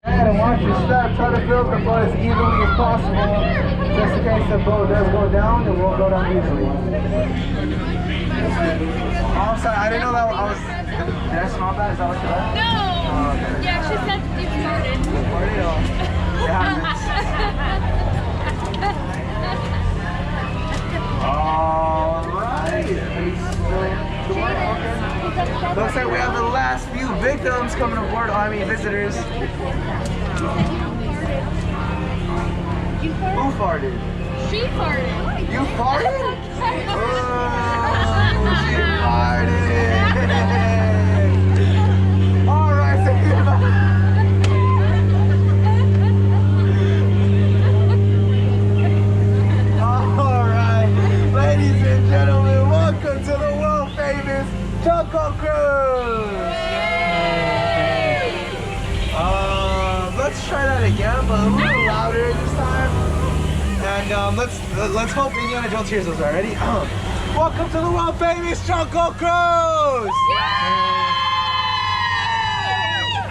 And watch your step. Try to fill the boat as evenly as possible. Just in case the boat does go down, it will go down easily. Oh, I'm sorry. I didn't know that I was... Did I smell that? Is that what you like? No! Oh, okay. Yeah, she said you started. It happens. Alright. Looks like we have the last few victims coming aboard. I mean, visitors. Who farted? She farted. You farted? Oh, she farted. Alright, say goodbye. Alright, ladies and gentlemen, welcome to the world famous Jungle Cruise. Let's try that again, but a little louder this time. And let's hope Indiana Jones hears us. Ready? Welcome to the world famous Jungle Cruise.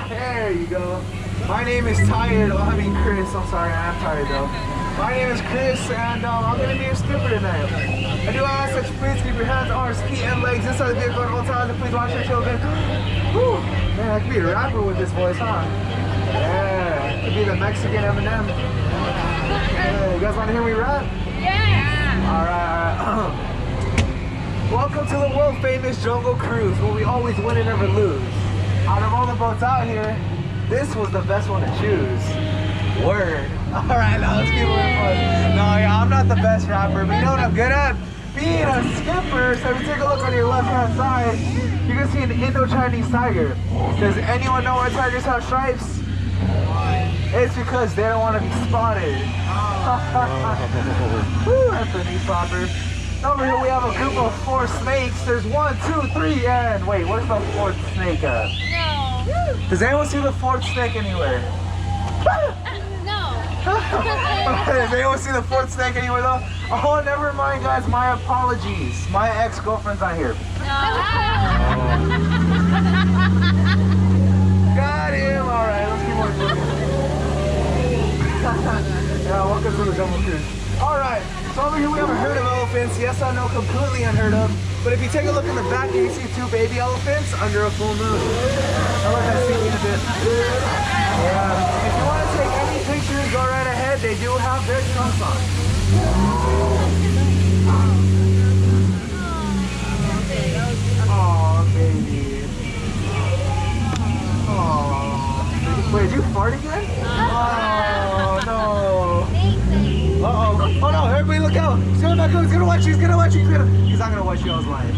There you go. My name is Tired. Oh, I mean Chris. I'm sorry, I'm tired though. My name is Chris, and I'm gonna be your skipper tonight. I do ask that you please keep your hands, arms, feet, and legs inside the vehicle at all times, and please watch your children. Whew. Man, I could be a rapper with this voice, huh? Yeah, could be the Mexican Eminem. Yeah, you guys want to hear me rap? Yeah! Alright. Welcome to the world famous Jungle Cruise, where we always win and never lose. Out of all the boats out here, this was the best one to choose. Word. Alright, now let's keep moving forward. No, yeah, I'm not the best rapper, but you know what I'm good at? Being a skipper. So if you take a look on your left hand side, you can see an Indo-Chinese tiger. Does anyone know why tigers have stripes? It's because they don't want to be spotted. Woo, that's a knee popper. Over here we have a group of 4 snakes. There's 1, 2, 3, and wait, where's the 4th snake at? No. Does anyone see the 4th snake anywhere? No. Does anyone see the 4th snake anywhere though? Oh, never mind guys, my apologies. My ex-girlfriend's not here. No. Got him! Alright, let's keep on moving. Yeah, welcome to the Jungle Cruise. Alright, so over here we have a herd of elephants. Yes, I know, completely unheard of. But if you take a look in the back, you can see 2 baby elephants under a full moon. I like that scene a bit. Yeah. If you want to take any pictures, go right ahead. They do have their trunks on. Aw, baby. Aww. Wait, did you fart again? Oh, no. Uh-oh. Oh, no, everybody look out. He's gonna watch you. He's not gonna watch you. I was lying.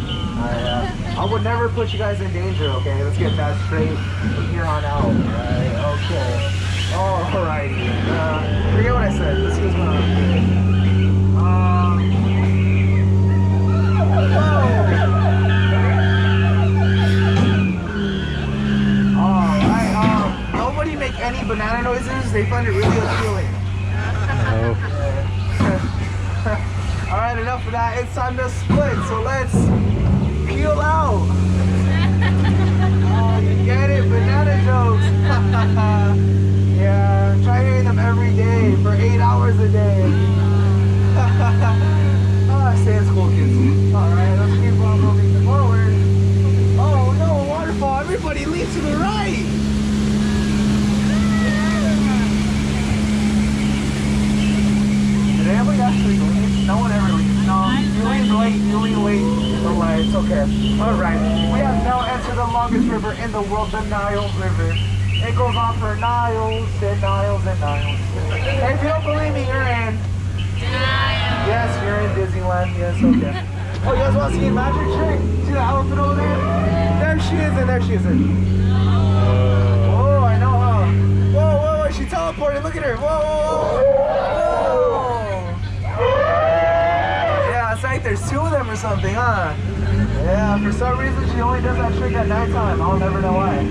I would never put you guys in danger, okay? Let's get that straight from here on out. Alright, okay. Alrighty. Forget what I said. Let's see what's going on. Alright, nobody make any banana noises. They find it really appealing. Alright, enough of that. It's time to split, so let's peel out. Oh, you get it? Banana jokes. Yeah, try hearing them every day for 8 hours a day. Stay in school, kids. Alright, let's keep on moving forward. Oh no, a waterfall. Everybody lean to the right. Did anybody actually lean? No one ever leans. No, you lean late to the light. It's okay. Alright, we have now entered the longest river in the world, the Nile River. It goes on for Niles and Niles and Niles. And if you don't believe me, you're in. Yes, you're in Disneyland. Yes, okay. Oh, you guys want to see a magic trick? See the elephant over there? There she is, and there she is. Oh, I know, huh? Whoa, she teleported. Look at her. Whoa. Yeah, it's like there's 2 of them or something, huh? Yeah, for some reason she only does that trick at nighttime. I'll never know why.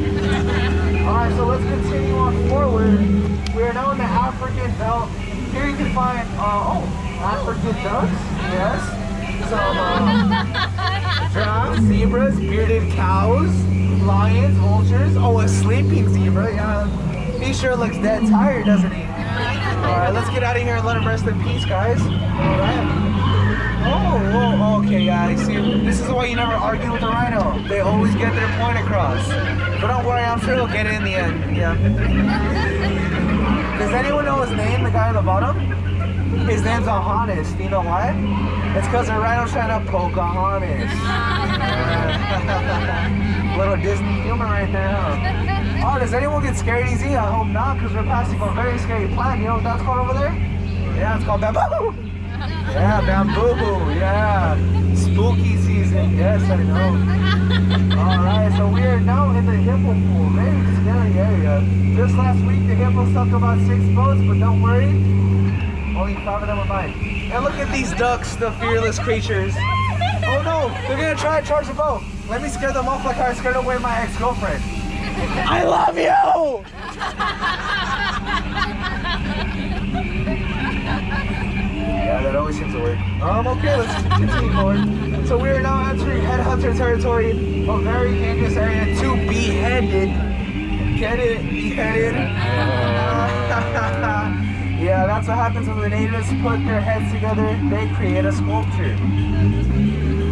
Alright, so let's continue on forward. We are now in the African belt. Here you can find, African ducks, yes. Some, giraffes, zebras, bearded cows, lions, vultures. Oh, a sleeping zebra, yeah. He sure looks dead tired, doesn't he? Alright, let's get out of here and let him rest in peace, guys. Alright. Oh, okay, yeah, I see. This is why you never argue with a rhino. They always get their point across. But don't worry, I'm sure he'll get it in the end. Yeah. Does anyone know his name, the guy on the bottom? His name's Honest. You know why? It's because the rhino's trying to Pocahontas. Little Disney humor right there, huh? Oh, does anyone get scared easy? I hope not, because we're passing a very scary plant. You know what that's called over there? Yeah, it's called bamboo. Yeah, bamboo. Yeah. Spooky season. Yes, I know. Alright, so we are now in the hippo pool. Very scary area. Just last week, the hippo sunk about 6 boats, but don't worry. Only 5 of them were mine. And look at these ducks, the fearless creatures. Oh no, they're gonna try to charge the boat. Let me scare them off like I scared away my ex-girlfriend. I love you! Yeah, that always seems to work. Okay, let's continue forward. So we are now entering headhunter territory, a very dangerous area to be beheaded. Get it? Beheaded? Yeah, that's what happens when the natives put their heads together. They create a sculpture.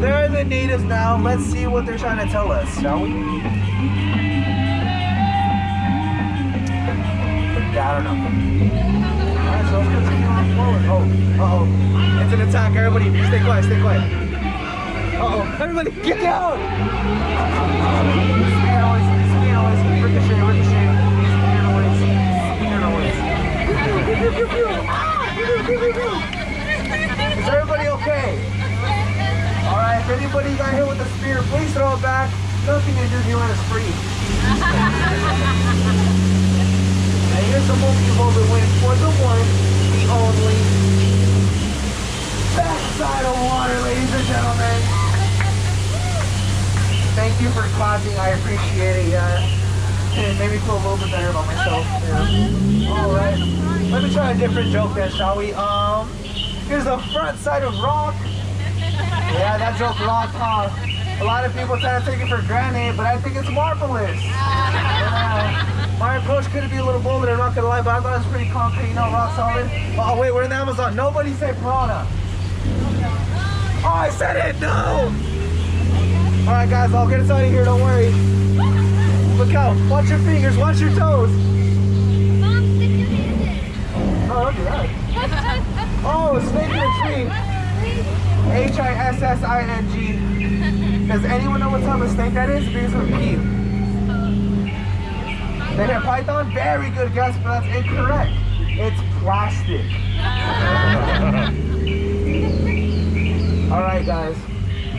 They're the natives now. Let's see what they're trying to tell us, shall we? Yeah, I don't know. Alright, so let's continue on forward. Oh, uh-oh. It's an attack. Everybody, stay quiet, stay quiet. Uh-oh. Everybody, get down! Spear noise, ricochet, ricochet. Spear noise. Is everybody okay? Alright, if anybody got hit with a spear, please throw it back. Nothing to do if you want to spree. Now here's the movie you've all been waiting for, the one, the only backside of water, ladies and gentlemen. Thank you for clapping, I appreciate it, yeah. It made me feel a little bit better about myself. Yeah. Alright, let me try a different joke then, shall we? Here's the front side of rock. Yeah, that joke rocked, huh? A lot of people try to take it for granted, but I think it's marvelous. Yeah. My approach could be a little bolder, I'm not gonna lie, but I thought it was pretty concrete, you know, rock solid. Oh wait, we're in the Amazon. Nobody say piranha. Oh, I said it, no! Alright guys, I'll get us out of here, don't worry. Look out, watch your fingers, watch your toes. Mom, stick your hand in. Oh, don't do that. Oh, a snake in a tree. H-I-S-S-I-N-G. Does anyone know what type of snake that is? It begins with P. The hair python? Very good guess, but that's incorrect. It's plastic. Alright guys.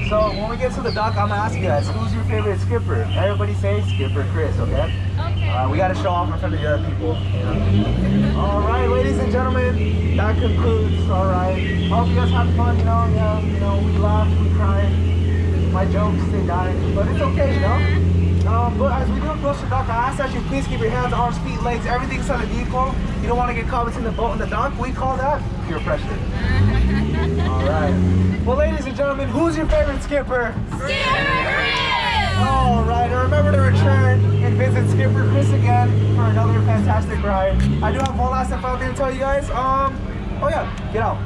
So when we get to the dock, I'm gonna ask you guys, who's your favorite skipper? Everybody say Skipper Chris, okay? Okay. We gotta show off in front of the other people. Alright, ladies and gentlemen, that concludes. Alright. Hope you guys had fun, you know, yeah, we laughed, we cried. My jokes, they died. But it's okay, you know? But as we do approach the dock, I ask that you please keep your hands, arms, feet, legs, everything inside the vehicle. You don't want to get caught between the boat and the dock. We call that pure pressure. Alright. Well, ladies and gentlemen, who's your favorite skipper? Skipper Chris! Alright, and remember to return and visit Skipper Chris again for another fantastic ride. I do have one last and final thing to tell you guys. Oh yeah, get out.